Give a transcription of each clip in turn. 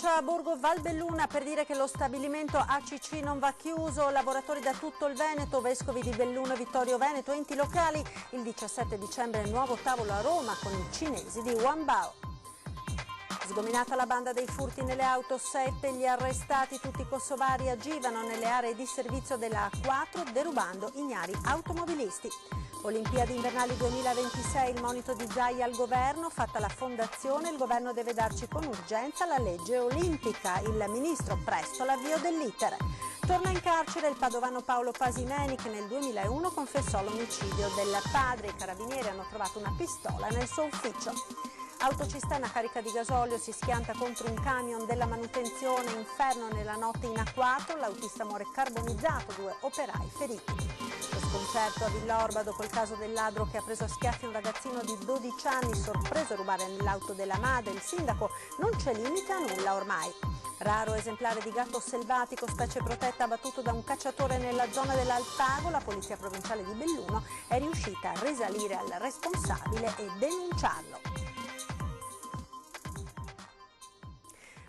pronuncia a Borgo Valbelluna per dire che lo stabilimento ACC non va chiuso. Lavoratori da tutto il Veneto, vescovi di Belluno e Vittorio Veneto, enti locali. Il 17 dicembre nuovo tavolo a Roma con i cinesi di Wanbao. Sgominata la banda dei furti nelle auto, 7 gli arrestati, tutti kosovari, agivano nelle aree di servizio della A4 derubando ignari automobilisti. Olimpiadi invernali 2026, il monito di Zaia al governo, fatta la fondazione, il governo deve darci con urgenza la legge olimpica, il ministro presto l'avvio dell'iter. Torna in carcere il padovano Paolo Pasimeni che nel 2001 confessò l'omicidio del padre, i carabinieri hanno trovato una pistola nel suo ufficio. Autocisterna carica di gasolio si schianta contro un camion della manutenzione, inferno nella notte in A4, l'autista muore carbonizzato, 2 operai feriti. Lo sconcerto a Villorba dopo il caso del ladro che ha preso a schiaffi un ragazzino di 12 anni sorpreso a rubare nell'auto della madre. Il sindaco: non c'è limite a nulla ormai. Raro esemplare di gatto selvatico, specie protetta, abbattuto da un cacciatore nella zona dell'Alpago. La polizia provinciale di Belluno è riuscita a risalire al responsabile e denunciarlo.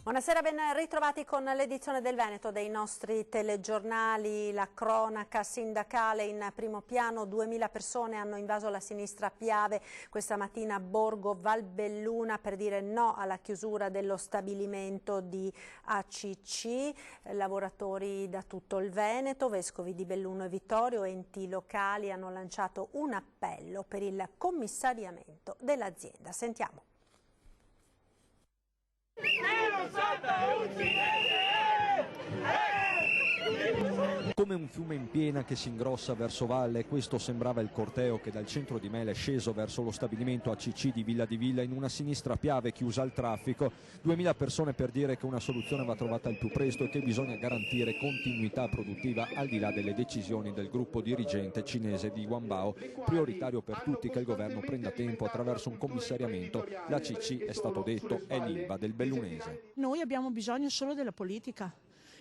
Buonasera, ben ritrovati con l'edizione del Veneto dei nostri telegiornali. La cronaca sindacale in primo piano, 2000 persone hanno invaso la sinistra Piave questa mattina a Borgo Valbelluna per dire no alla chiusura dello stabilimento di ACC. Lavoratori da tutto il Veneto, vescovi di Belluno e Vittorio, enti locali hanno lanciato un appello per il commissariamento dell'azienda. Sentiamo. Come un fiume in piena che si ingrossa verso valle, questo sembrava il corteo che dal centro di Mele è sceso verso lo stabilimento ACC di Villa in una sinistra Piave chiusa al traffico. 2000 persone per dire che una soluzione va trovata al più presto e che bisogna garantire continuità produttiva al di là delle decisioni del gruppo dirigente cinese di Wanbao. Prioritario per tutti che il governo prenda tempo attraverso un commissariamento. L'ACC, è stato detto, è l'Ilva del bellunese. Noi abbiamo bisogno solo della politica.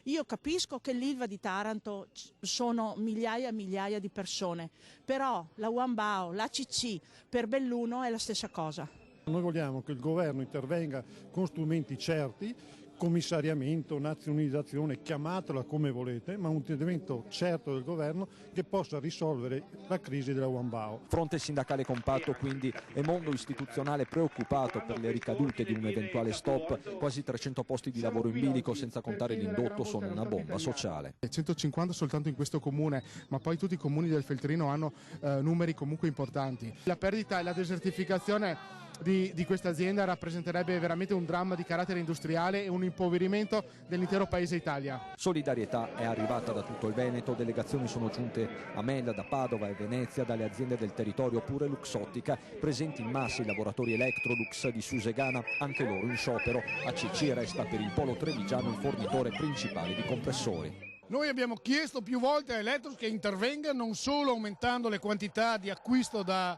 Io capisco che l'Ilva di Taranto sono migliaia e migliaia di persone, però la Wanbao, l'ACC per Belluno è la stessa cosa. Noi vogliamo che il governo intervenga con strumenti certi, commissariamento, nazionalizzazione, chiamatela come volete, ma un intervento certo del governo che possa risolvere la crisi della Wanbao. Fronte sindacale compatto quindi e mondo istituzionale preoccupato per le ricadute di un eventuale stop. Quasi 300 posti di lavoro in bilico, senza contare l'indotto, sono una bomba sociale. 150 soltanto in questo comune, ma poi tutti i comuni del Feltrino hanno numeri comunque importanti. La perdita e la desertificazione di questa azienda rappresenterebbe veramente un dramma di carattere industriale e un impoverimento dell'intero paese Italia. Solidarietà è arrivata da tutto il Veneto, delegazioni sono giunte a Mela, da Padova e Venezia, dalle aziende del territorio, pure Luxottica, presenti in massa i lavoratori Electrolux di Susegana, anche loro in sciopero. ACC resta per il polo trevigiano il fornitore principale di compressori. Noi abbiamo chiesto più volte a Electrolux che intervenga non solo aumentando le quantità di acquisto da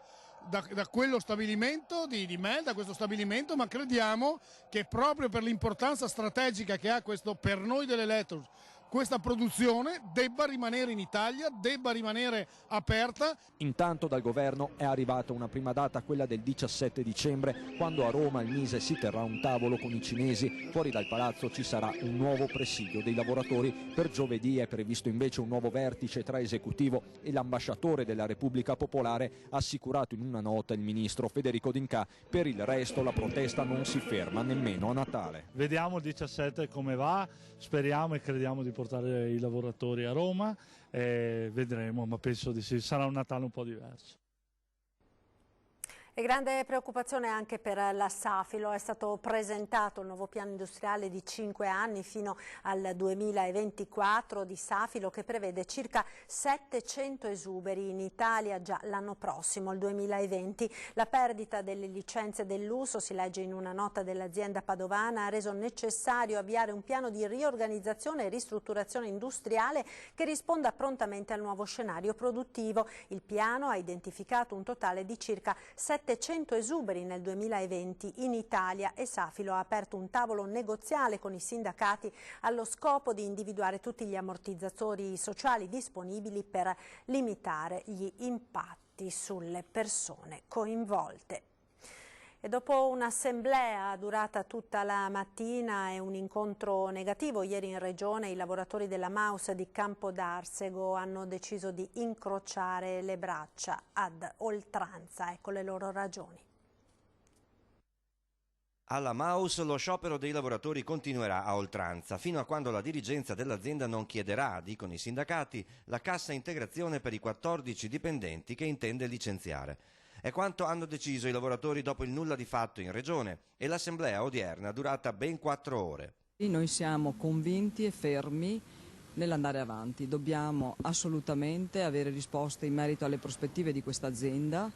quello stabilimento di Mel, da questo stabilimento, ma crediamo che proprio per l'importanza strategica che ha questo per noi dell'Electrolux, questa produzione debba rimanere in Italia, debba rimanere aperta. Intanto dal governo è arrivata una prima data, quella del 17 dicembre, quando a Roma il Mise si terrà un tavolo con i cinesi. Fuori dal palazzo ci sarà un nuovo presidio dei lavoratori. Per giovedì è previsto invece un nuovo vertice tra esecutivo e l'ambasciatore della Repubblica Popolare, ha assicurato in una nota il ministro Federico D'Incà. Per il resto la protesta non si ferma nemmeno a Natale. Vediamo il 17 come va, speriamo e crediamo di portare i lavoratori a Roma e vedremo, ma penso di sì, sarà un Natale un po' diverso. E grande preoccupazione anche per la Safilo. È stato presentato il nuovo piano industriale di 5 anni fino al 2024 di Safilo, che prevede circa 700 esuberi in Italia già l'anno prossimo, il 2020. La perdita delle licenze dell'uso, si legge in una nota dell'azienda padovana, ha reso necessario avviare un piano di riorganizzazione e ristrutturazione industriale che risponda prontamente al nuovo scenario produttivo. Il piano ha identificato un totale di circa 700 esuberi nel 2020 in Italia e Safilo ha aperto un tavolo negoziale con i sindacati allo scopo di individuare tutti gli ammortizzatori sociali disponibili per limitare gli impatti sulle persone coinvolte. E dopo un'assemblea durata tutta la mattina e un incontro negativo ieri in regione, i lavoratori della Maus di Campodarsego hanno deciso di incrociare le braccia ad oltranza. Ecco le loro ragioni. Alla Maus lo sciopero dei lavoratori continuerà a oltranza, fino a quando la dirigenza dell'azienda non chiederà, dicono i sindacati, la cassa integrazione per i 14 dipendenti che intende licenziare. È quanto hanno deciso i lavoratori dopo il nulla di fatto in regione e l'assemblea odierna durata ben 4 ore. Noi siamo convinti e fermi nell'andare avanti, dobbiamo assolutamente avere risposte in merito alle prospettive di questa azienda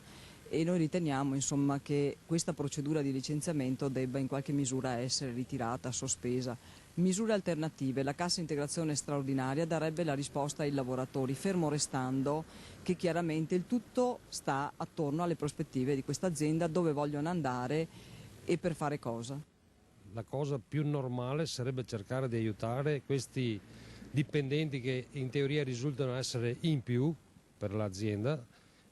e noi riteniamo insomma che questa procedura di licenziamento debba in qualche misura essere ritirata, sospesa. Misure alternative, la cassa integrazione straordinaria darebbe la risposta ai lavoratori, fermo restando che chiaramente il tutto sta attorno alle prospettive di questa azienda, dove vogliono andare e per fare cosa. La cosa più normale sarebbe cercare di aiutare questi dipendenti che in teoria risultano essere in più per l'azienda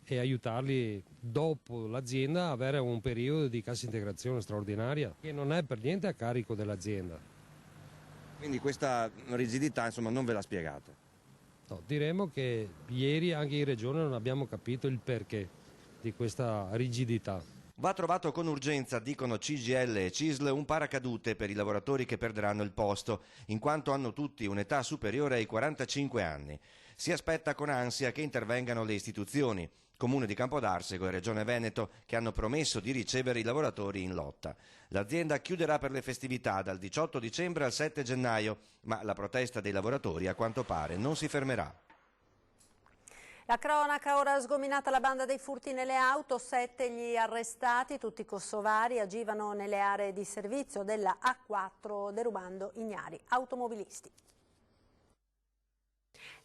e aiutarli dopo l'azienda a avere un periodo di cassa integrazione straordinaria che non è per niente a carico dell'azienda. Quindi questa rigidità insomma non ve la spiegate? No, diremo che ieri anche in regione non abbiamo capito il perché di questa rigidità. Va trovato con urgenza, dicono CGIL e CISL, un paracadute per i lavoratori che perderanno il posto, in quanto hanno tutti un'età superiore ai 45 anni. Si aspetta con ansia che intervengano le istituzioni, Comune di Campodarsego e Regione Veneto, che hanno promesso di ricevere i lavoratori in lotta. L'azienda chiuderà per le festività dal 18 dicembre al 7 gennaio, ma la protesta dei lavoratori a quanto pare non si fermerà. La cronaca, ora sgominata la banda dei furti nelle auto, 7 gli arrestati, tutti kosovari, agivano nelle aree di servizio della A4 derubando ignari automobilisti.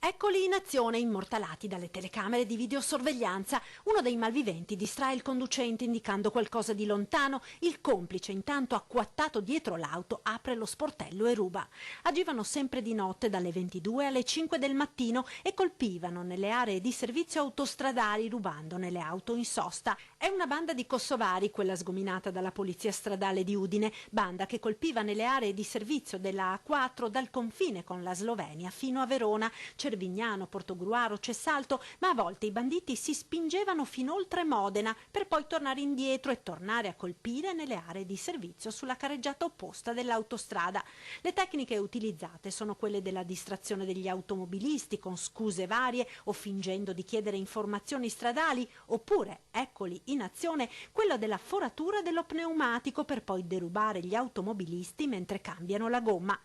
Eccoli in azione, immortalati dalle telecamere di videosorveglianza. Uno dei malviventi distrae il conducente indicando qualcosa di lontano. Il complice, intanto acquattato dietro l'auto, apre lo sportello e ruba. Agivano sempre di notte dalle 22 alle 5 del mattino e colpivano nelle aree di servizio autostradali rubando nelle auto in sosta. È una banda di kosovari, quella sgominata dalla polizia stradale di Udine, banda che colpiva nelle aree di servizio della A4 dal confine con la Slovenia fino a Verona, Cervignano, Portogruaro, Cessalto, ma a volte i banditi si spingevano fino oltre Modena per poi tornare indietro e tornare a colpire nelle aree di servizio sulla careggiata opposta dell'autostrada. Le tecniche utilizzate sono quelle della distrazione degli automobilisti con scuse varie o fingendo di chiedere informazioni stradali, oppure, eccoli in azione, quello della foratura dello pneumatico per poi derubare gli automobilisti mentre cambiano la gomma.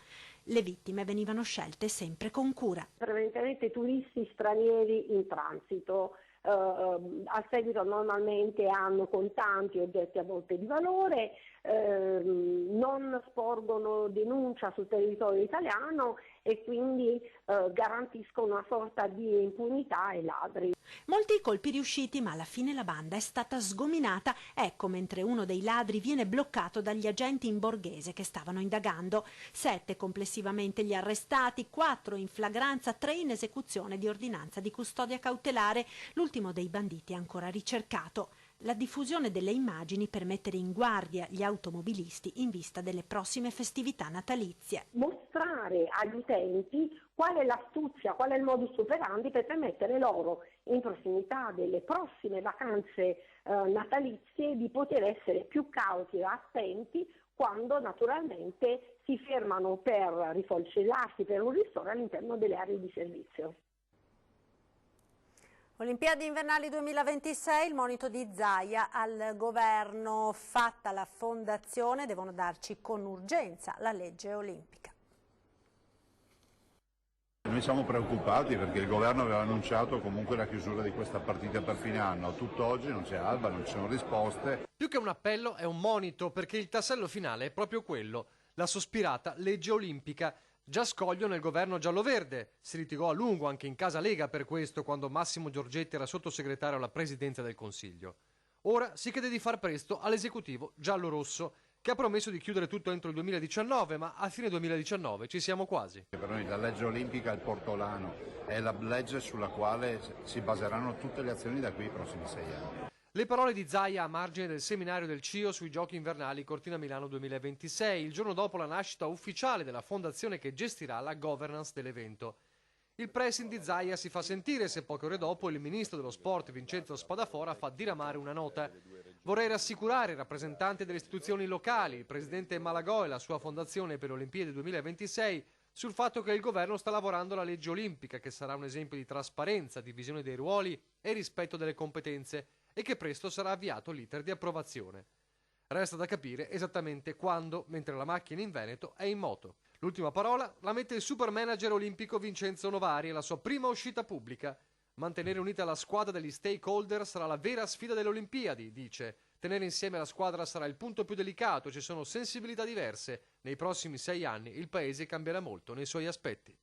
Le vittime venivano scelte sempre con cura. Prevalentemente turisti stranieri in transito, a seguito normalmente hanno contanti, oggetti a volte di valore, non sporgono denuncia sul territorio italiano e quindi garantiscono una sorta di impunità ai ladri. Molti i colpi riusciti, ma alla fine la banda è stata sgominata. Ecco, mentre uno dei ladri viene bloccato dagli agenti in borghese che stavano indagando. 7 complessivamente gli arrestati, 4 in flagranza, 3 in esecuzione di ordinanza di custodia cautelare. L'ultimo dei banditi è ancora ricercato. La diffusione delle immagini per mettere in guardia gli automobilisti in vista delle prossime festività natalizie. Mostrare agli utenti qual è l'astuzia, qual è il modus operandi per permettere loro in prossimità delle prossime vacanze natalizie di poter essere più cauti e attenti quando naturalmente si fermano per rifolcellarsi per un ristoro all'interno delle aree di servizio. Olimpiadi invernali 2026, il monito di Zaia al governo, fatta la fondazione, devono darci con urgenza la legge olimpica. Noi siamo preoccupati perché il governo aveva annunciato comunque la chiusura di questa partita per fine anno. Tutt'oggi non c'è alba, non ci sono risposte. Più che un appello è un monito, perché il tassello finale è proprio quello, la sospirata legge olimpica. Già scoglio nel governo giallo-verde. Si litigò a lungo anche in casa Lega per questo, quando Massimo Giorgetti era sottosegretario alla presidenza del Consiglio. Ora si chiede di far presto all'esecutivo giallo-rosso, che ha promesso di chiudere tutto entro il 2019, ma a fine 2019 ci siamo quasi. Per noi la legge olimpica è il portolano, è la legge sulla quale si baseranno tutte le azioni da qui ai prossimi 6 anni. Le parole di Zaia a margine del seminario del CIO sui Giochi invernali Cortina Milano 2026, il giorno dopo la nascita ufficiale della fondazione che gestirà la governance dell'evento. Il pressing di Zaia si fa sentire se poche ore dopo il ministro dello sport Vincenzo Spadafora fa diramare una nota. Vorrei rassicurare i rappresentanti delle istituzioni locali, il presidente Malagò e la sua fondazione per le Olimpiadi 2026 sul fatto che il governo sta lavorando alla legge olimpica, che sarà un esempio di trasparenza, divisione dei ruoli e rispetto delle competenze, e che presto sarà avviato l'iter di approvazione. Resta da capire esattamente quando, mentre la macchina in Veneto è in moto. L'ultima parola la mette il super manager olimpico Vincenzo Novari e la sua prima uscita pubblica. Mantenere unita la squadra degli stakeholder sarà la vera sfida delle Olimpiadi, dice. Tenere insieme la squadra sarà il punto più delicato, ci sono sensibilità diverse. Nei prossimi 6 anni il paese cambierà molto nei suoi aspetti.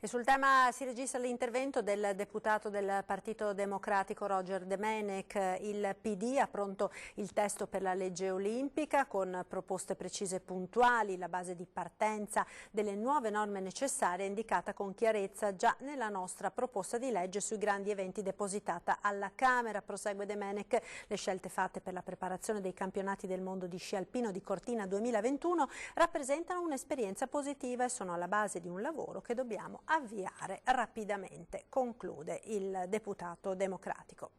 E sul tema si registra l'intervento del deputato del Partito Democratico Roger Domenech. Il PD ha pronto il testo per la legge olimpica con proposte precise e puntuali. La base di partenza delle nuove norme necessarie è indicata con chiarezza già nella nostra proposta di legge sui grandi eventi depositata alla Camera. Prosegue Domenech. Le scelte fatte per la preparazione dei campionati del mondo di sci alpino di Cortina 2021 rappresentano un'esperienza positiva e sono alla base di un lavoro che dobbiamo avviare rapidamente, conclude il deputato democratico.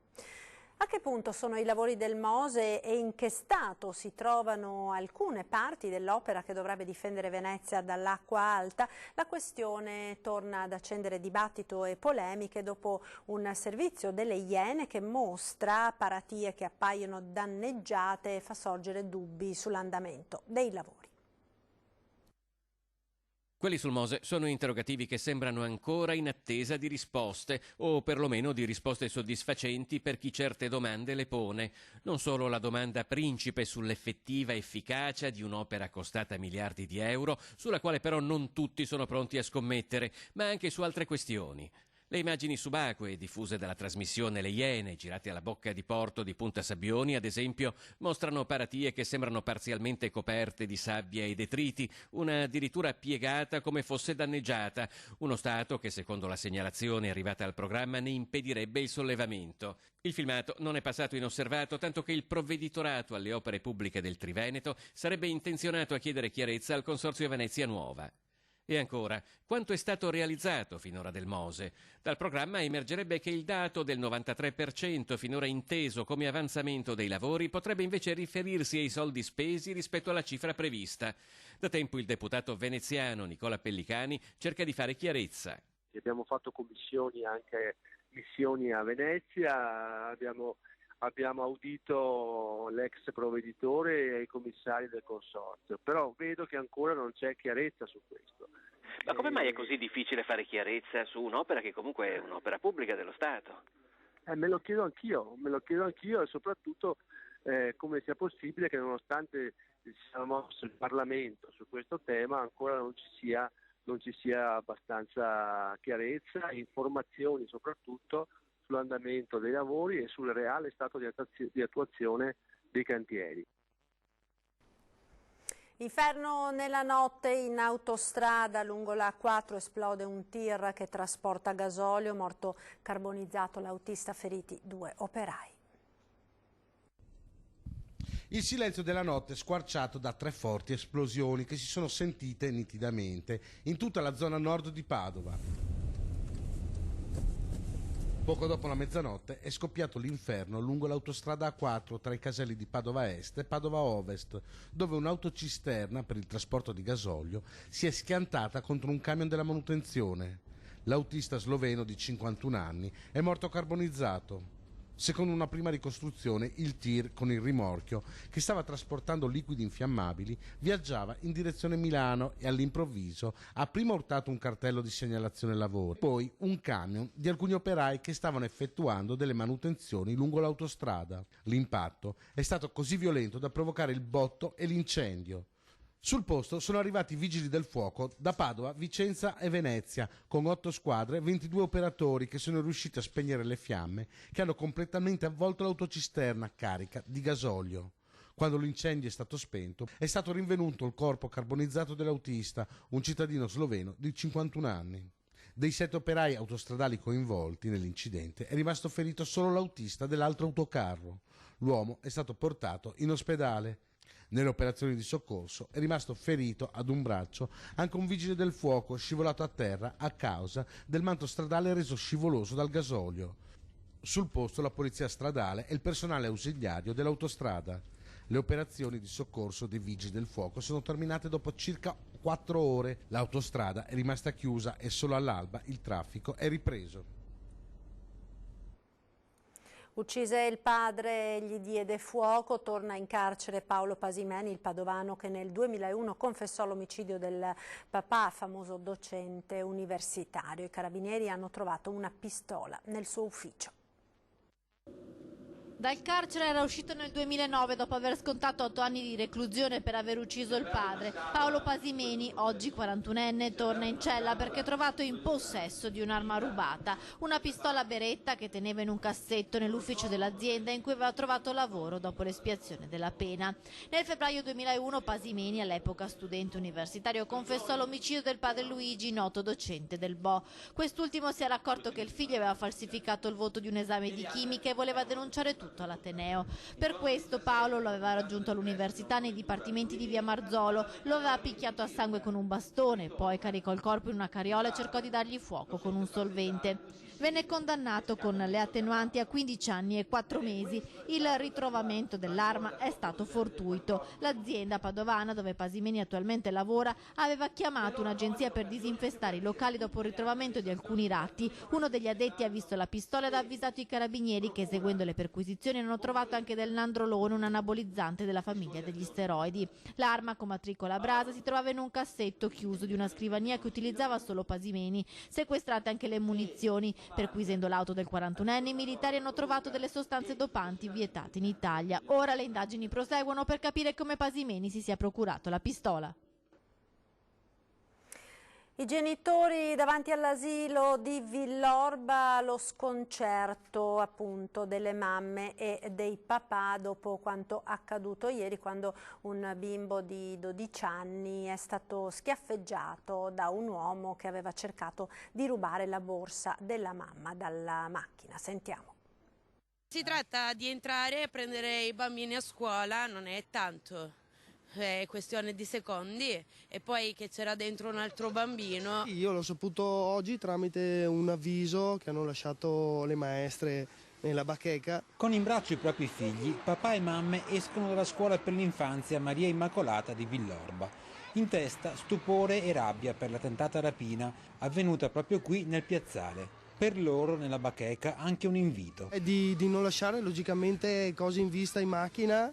A che punto sono i lavori del Mose e in che stato si trovano alcune parti dell'opera che dovrebbe difendere Venezia dall'acqua alta? La questione torna ad accendere dibattito e polemiche dopo un servizio delle Iene che mostra paratie che appaiono danneggiate e fa sorgere dubbi sull'andamento dei lavori. Quelli sul Mose sono interrogativi che sembrano ancora in attesa di risposte, o perlomeno di risposte soddisfacenti per chi certe domande le pone. Non solo la domanda principe sull'effettiva efficacia di un'opera costata miliardi di euro, sulla quale però non tutti sono pronti a scommettere, ma anche su altre questioni. Le immagini subacquee diffuse dalla trasmissione Le Iene, girate alla bocca di porto di Punta Sabbioni, ad esempio, mostrano paratie che sembrano parzialmente coperte di sabbia e detriti, una addirittura piegata come fosse danneggiata, uno stato che, secondo la segnalazione arrivata al programma, ne impedirebbe il sollevamento. Il filmato non è passato inosservato, tanto che il provveditorato alle opere pubbliche del Triveneto sarebbe intenzionato a chiedere chiarezza al Consorzio Venezia Nuova. E ancora, quanto è stato realizzato finora del Mose? Dal programma emergerebbe che il dato del 93% finora inteso come avanzamento dei lavori potrebbe invece riferirsi ai soldi spesi rispetto alla cifra prevista. Da tempo il deputato veneziano Nicola Pellicani cerca di fare chiarezza. Abbiamo fatto commissioni, anche missioni a Venezia, abbiamo audito l'ex provveditore e i commissari del consorzio, però vedo che ancora non c'è chiarezza su questo. Ma come mai è così difficile fare chiarezza su un'opera che comunque è un'opera pubblica dello Stato? Me lo chiedo anch'io e soprattutto come sia possibile che nonostante sia mosso il Parlamento su questo tema ancora non ci sia abbastanza chiarezza e informazioni soprattutto sull'andamento dei lavori e sul reale stato di attuazione dei cantieri. Inferno nella notte in autostrada lungo la A4 esplode un tir che trasporta gasolio, morto carbonizzato l'autista, feriti 2 operai. Il silenzio della notte è squarciato da 3 forti esplosioni che si sono sentite nitidamente in tutta la zona nord di Padova. Poco dopo la mezzanotte è scoppiato l'inferno lungo l'autostrada A4 tra i caselli di Padova Est e Padova Ovest, dove un'autocisterna per il trasporto di gasolio si è schiantata contro un camion della manutenzione. L'autista sloveno di 51 anni è morto carbonizzato. Secondo una prima ricostruzione, il tir con il rimorchio, che stava trasportando liquidi infiammabili, viaggiava in direzione Milano e all'improvviso ha prima urtato un cartello di segnalazione lavori, poi un camion di alcuni operai che stavano effettuando delle manutenzioni lungo l'autostrada. L'impatto è stato così violento da provocare il botto e l'incendio. Sul posto sono arrivati i vigili del fuoco da Padova, Vicenza e Venezia, con 8 squadre e 22 operatori che sono riusciti a spegnere le fiamme che hanno completamente avvolto l'autocisterna carica di gasolio. Quando l'incendio è stato spento, è stato rinvenuto il corpo carbonizzato dell'autista, un cittadino sloveno di 51 anni. Dei 7 operai autostradali coinvolti nell'incidente è rimasto ferito solo l'autista dell'altro autocarro. L'uomo è stato portato in ospedale. Nelle operazioni di soccorso è rimasto ferito ad un braccio anche un vigile del fuoco scivolato a terra a causa del manto stradale reso scivoloso dal gasolio. Sul posto la polizia stradale e il personale ausiliario dell'autostrada. Le operazioni di soccorso dei vigili del fuoco sono terminate dopo circa 4 ore. L'autostrada è rimasta chiusa e solo all'alba il traffico è ripreso. Uccise il padre, gli diede fuoco, torna in carcere Paolo Pasimeni, il padovano che nel 2001 confessò l'omicidio del papà, famoso docente universitario. I carabinieri hanno trovato una pistola nel suo ufficio. Dal carcere era uscito nel 2009 dopo aver scontato 8 anni di reclusione per aver ucciso il padre. Paolo Pasimeni, oggi 41enne, torna in cella perché trovato in possesso di un'arma rubata, una pistola Beretta che teneva in un cassetto nell'ufficio dell'azienda in cui aveva trovato lavoro dopo l'espiazione della pena. Nel febbraio 2001 Pasimeni, all'epoca studente universitario, confessò l'omicidio del padre Luigi, noto docente del Bo. Quest'ultimo si era accorto che il figlio aveva falsificato il voto di un esame di chimica e voleva denunciare tutto all'Ateneo. Per questo Paolo lo aveva raggiunto all'università nei dipartimenti di via Marzolo, lo aveva picchiato a sangue con un bastone, poi caricò il corpo in una carriola e cercò di dargli fuoco con un solvente. Venne condannato con le attenuanti a 15 anni e 4 mesi. Il ritrovamento dell'arma è stato fortuito. L'azienda padovana, dove Pasimeni attualmente lavora, aveva chiamato un'agenzia per disinfestare i locali dopo il ritrovamento di alcuni ratti. Uno degli addetti ha visto la pistola ed ha avvisato i carabinieri che, seguendo le perquisizioni, hanno trovato anche del nandrolone, un anabolizzante della famiglia degli steroidi. L'arma, con matricola a brasa, si trovava in un cassetto chiuso di una scrivania che utilizzava solo Pasimeni. Sequestrate anche le munizioni. Perquisendo l'auto del 41enne, i militari hanno trovato delle sostanze dopanti vietate in Italia. Ora le indagini proseguono per capire come Pasimeni si sia procurato la pistola. I genitori davanti all'asilo di Villorba, lo sconcerto appunto delle mamme e dei papà dopo quanto accaduto ieri, quando un bimbo di 12 anni è stato schiaffeggiato da un uomo che aveva cercato di rubare la borsa della mamma dalla macchina. Sentiamo. Si tratta di entrare e prendere i bambini a scuola, non è tanto. È questione di secondi, e poi che c'era dentro un altro bambino. Io l'ho saputo oggi tramite un avviso che hanno lasciato le maestre nella bacheca. Con in braccio i propri figli, papà e mamme escono dalla scuola per l'infanzia Maria Immacolata di Villorba. In testa stupore e rabbia per la tentata rapina avvenuta proprio qui nel piazzale. Per loro nella bacheca anche un invito. È di non lasciare logicamente cose in vista in macchina,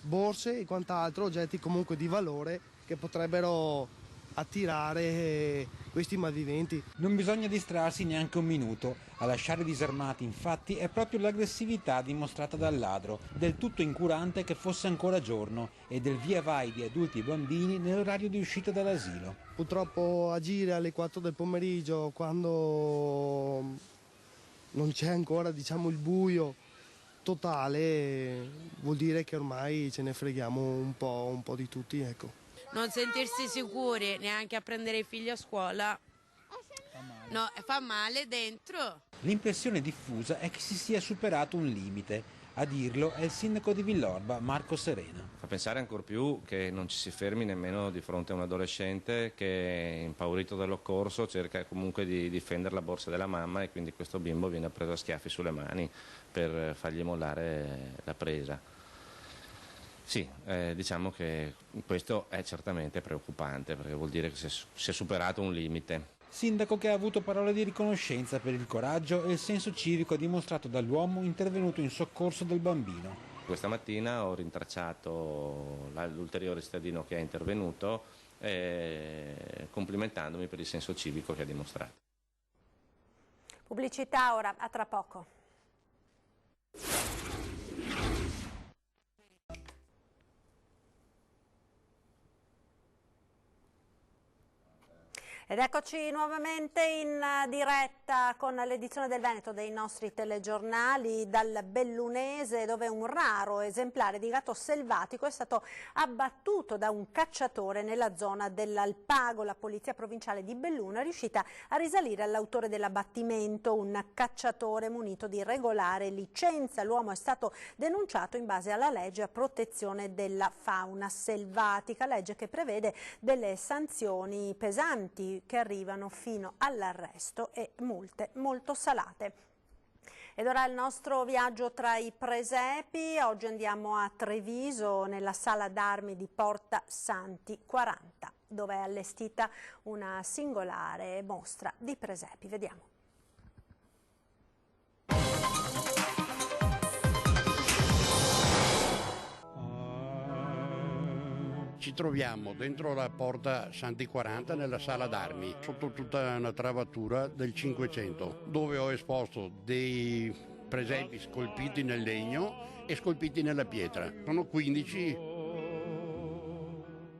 borse e quant'altro, oggetti comunque di valore che potrebbero attirare questi malviventi. Non bisogna distrarsi neanche un minuto. A lasciare disarmati infatti è proprio l'aggressività dimostrata dal ladro, del tutto incurante che fosse ancora giorno, e del via vai di adulti e bambini nell'orario di uscita dall'asilo. Purtroppo agire alle 4 del pomeriggio, quando non c'è ancora, diciamo, il buio totale, vuol dire che ormai ce ne freghiamo un po' di tutti, ecco. Non sentirsi sicuri neanche a prendere i figli a scuola, no, fa male dentro. L'impressione diffusa è che si sia superato un limite. A dirlo è il sindaco di Villorba, Marco Serena. Fa pensare ancor più che non ci si fermi nemmeno di fronte a un adolescente che, impaurito dall'occorso, cerca comunque di difendere la borsa della mamma, e quindi questo bimbo viene preso a schiaffi sulle mani per fargli mollare la presa. Sì, diciamo che questo è certamente preoccupante, perché vuol dire che si è superato un limite. Sindaco che ha avuto parole di riconoscenza per il coraggio e il senso civico dimostrato dall'uomo intervenuto in soccorso del bambino. Questa mattina ho rintracciato l'ulteriore cittadino che è intervenuto, complimentandomi per il senso civico che ha dimostrato. Pubblicità ora, a tra poco. Ed eccoci nuovamente in diretta con l'edizione del Veneto dei nostri telegiornali dal Bellunese, dove un raro esemplare di gatto selvatico è stato abbattuto da un cacciatore nella zona dell'Alpago. La polizia provinciale di Belluno è riuscita a risalire all'autore dell'abbattimento, un cacciatore munito di regolare licenza. L'uomo è stato denunciato in base alla legge a protezione della fauna selvatica, legge che prevede delle sanzioni pesanti che arrivano fino all'arresto e multe molto salate. Ed ora il nostro viaggio tra i presepi. Oggi andiamo a Treviso, nella sala d'armi di Porta Santi 40, dove è allestita una singolare mostra di presepi. Vediamo. Ci troviamo dentro la Porta Santi 40 nella sala d'armi, sotto tutta una travatura del 500, dove ho esposto dei presepi scolpiti nel legno e scolpiti nella pietra. Sono 15,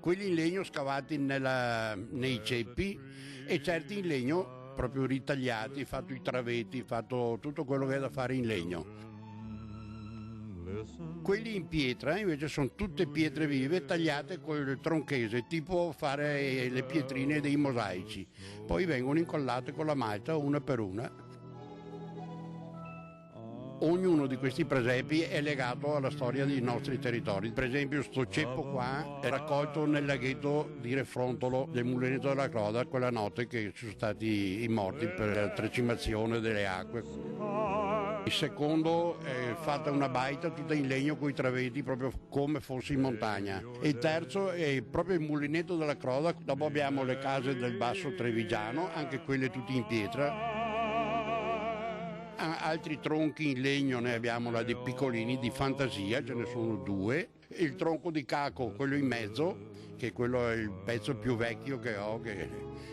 quelli in legno scavati nei ceppi e certi in legno proprio ritagliati, fatto i traveti, fatto tutto quello che è da fare in legno. Quelli in pietra invece sono tutte pietre vive tagliate col tronchese, tipo fare le pietrine dei mosaici. Poi vengono incollate con la malta una per una. Ognuno di questi presepi è legato alla storia dei nostri territori. Per esempio sto ceppo qua è raccolto nel laghetto di Refrontolo del Mulinetto della Croda quella notte che sono stati i morti per la trecimazione delle acque. Il secondo è fatta una baita tutta in legno con i traveti proprio come fosse in montagna. E il terzo è proprio il Mulinetto della Croda. Dopo abbiamo le case del Basso Trevigiano, anche quelle tutte in pietra. Altri tronchi in legno ne abbiamo dei piccolini di fantasia, ce ne sono 2. Il tronco di caco, quello in mezzo, che quello è il pezzo più vecchio che ho, che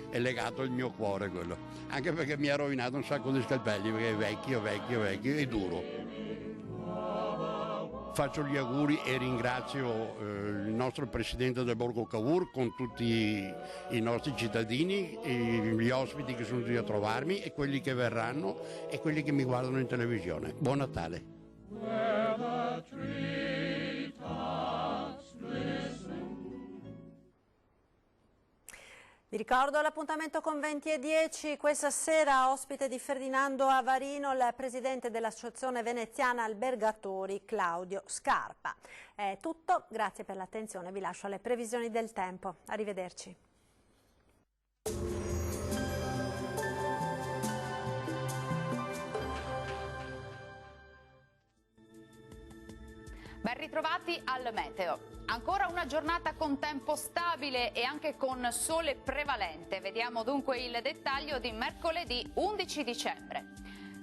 è legato al mio cuore quello. Anche perché mi ha rovinato un sacco di scalpelli, perché è vecchio e duro. Faccio gli auguri e ringrazio il nostro presidente del Borgo Cavour con tutti i nostri cittadini, gli ospiti che sono venuti a trovarmi e quelli che verranno e quelli che mi guardano in televisione. Buon Natale! Vi ricordo l'appuntamento con 20:10, questa sera ospite di Ferdinando Avarino, il presidente dell'Associazione Veneziana Albergatori Claudio Scarpa. È tutto, grazie per l'attenzione, vi lascio alle previsioni del tempo. Arrivederci. Ben ritrovati al meteo. Ancora una giornata con tempo stabile e anche con sole prevalente. Vediamo dunque il dettaglio di mercoledì 11 dicembre.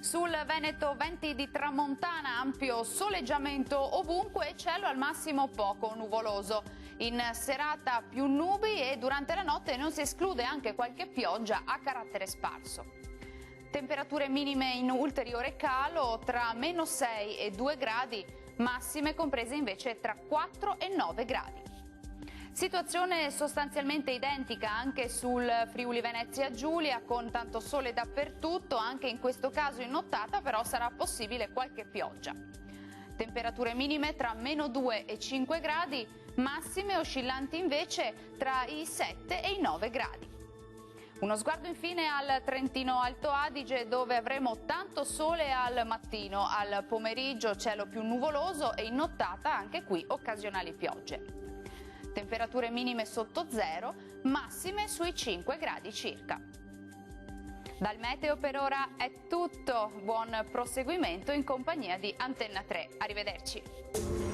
Sul Veneto venti di tramontana, ampio soleggiamento ovunque e cielo al massimo poco nuvoloso. In serata più nubi e durante la notte non si esclude anche qualche pioggia a carattere sparso. Temperature minime in ulteriore calo tra -6 e 2 gradi, massime comprese invece tra 4 e 9 gradi. Situazione sostanzialmente identica anche sul Friuli Venezia Giulia, con tanto sole dappertutto, anche in questo caso in nottata però sarà possibile qualche pioggia. Temperature minime tra -2 e 5 gradi, massime oscillanti invece tra i 7 e i 9 gradi. Uno sguardo infine al Trentino Alto Adige, dove avremo tanto sole al mattino, al pomeriggio cielo più nuvoloso e in nottata anche qui occasionali piogge. Temperature minime sotto zero, massime sui 5 gradi circa. Dal meteo per ora è tutto, buon proseguimento in compagnia di Antenna 3. Arrivederci.